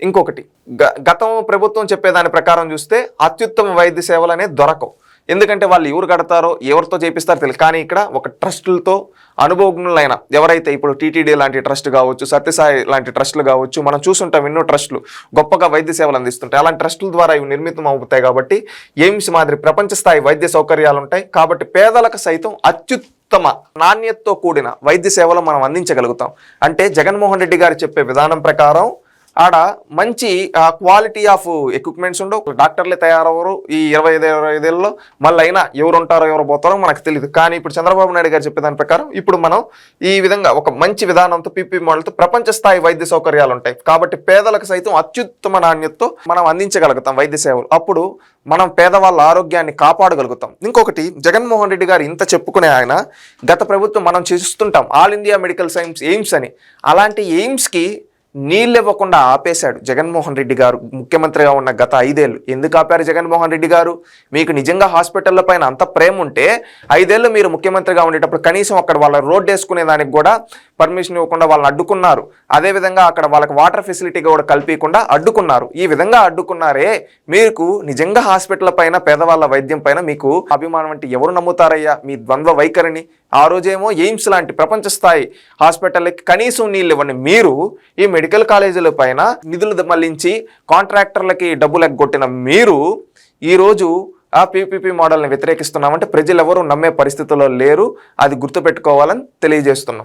ఇంకొకటి గతం ప్రభుత్వం చెప్పేదాని ప్రకారం చూస్తే అత్యుత్తమ వైద్య సేవలు అనేది దొరకవు. ఎందుకంటే వాళ్ళు ఎవరు కడతారో ఎవరితో చేపిస్తారో తెలియదు. కానీ ఇక్కడ ఒక ట్రస్టులతో అనుభవజ్ఞులైన ఎవరైతే ఇప్పుడు టీటీడీ లాంటి ట్రస్ట్ కావచ్చు, సత్యసాయి లాంటి ట్రస్టులు కావచ్చు, మనం చూసుంటాం ఎన్నో ట్రస్టులు గొప్పగా వైద్య సేవలు అందిస్తుంటాయి. అలాంటి ట్రస్టుల ద్వారా ఇవి నిర్మితం అవుతాయి కాబట్టి ఎయిమ్స్ మాదిరి ప్రపంచ స్థాయి వైద్య సౌకర్యాలు ఉంటాయి. కాబట్టి పేదలకు సైతం అత్యుత్తమ నాణ్యతతో కూడిన వైద్య సేవలు మనం అందించగలుగుతాం. అంటే జగన్మోహన్ రెడ్డి గారు చెప్పే విధానం ప్రకారం ఆడ మంచి క్వాలిటీ ఆఫ్ ఎక్విప్మెంట్స్ ఉండవు, డాక్టర్లే తయారవరు. ఈ 25 ఏళ్ళలో మళ్ళీ అయినా ఎవరు ఉంటారో ఎవరు పోతారో మనకు తెలియదు. కానీ ఇప్పుడు చంద్రబాబు నాయుడు గారు చెప్పేదాని ప్రకారం ఇప్పుడు మనం ఈ విధంగా ఒక మంచి విధానంతో పీపీ మోడల్తో ప్రపంచ స్థాయి వైద్య సౌకర్యాలు ఉంటాయి. కాబట్టి పేదలకు సైతం అత్యుత్తమ నాణ్యతతో మనం అందించగలుగుతాం వైద్య సేవలు. అప్పుడు మనం పేదవాళ్ళ ఆరోగ్యాన్ని కాపాడగలుగుతాం. ఇంకొకటి, జగన్మోహన్ రెడ్డి గారు ఇంత చెప్పుకునే ఆయన గత ప్రభుత్వం మనం చూస్తుంటాం all India medical science AIIMS అని, అలాంటి ఎయిమ్స్కి నీళ్ళు ఇవ్వకుండా ఆపేశాడు జగన్మోహన్ రెడ్డి గారు ముఖ్యమంత్రిగా ఉన్న గత 5 ఏళ్ళు. ఎందుకు ఆపారు జగన్మోహన్ రెడ్డి గారు? మీకు నిజంగా హాస్పిటల్ల పైన అంత ప్రేమ ఉంటే 5 ఏళ్ళు మీరు ముఖ్యమంత్రిగా ఉండేటప్పుడు కనీసం అక్కడ వాళ్ళ రోడ్డు వేసుకునే దానికి కూడా పర్మిషన్ ఇవ్వకుండా వాళ్ళని అడ్డుకున్నారు. అదేవిధంగా అక్కడ వాళ్ళకి వాటర్ ఫెసిలిటీ కూడా కల్పించకుండా అడ్డుకున్నారు. ఈ విధంగా అడ్డుకున్నారే, మీకు నిజంగా హాస్పిటల్ పైన పేదవాళ్ళ వైద్యం పైన మీకు అభిమానం అంటే ఎవరు నమ్ముతారయ్యా మీ ద్వంద్వ వైఖరిని? ఆ రోజేమో ఎయిమ్స్ లాంటి ప్రపంచ స్థాయి హాస్పిటల్కి కనీసం నీళ్ళు ఇవ్వండి మీరు, ఈ మెడికల్ కాలేజీల పైన నిధులు మళ్లించి కాంట్రాక్టర్లకి డబ్బులు ఎగ్గొట్టిన మీరు ఈరోజు ఆ పీపీపీ మోడల్ని వ్యతిరేకిస్తున్నామంటే ప్రజలు ఎవరు నమ్మే పరిస్థితుల్లో లేరు. అది గుర్తుపెట్టుకోవాలని తెలియజేస్తున్నాం.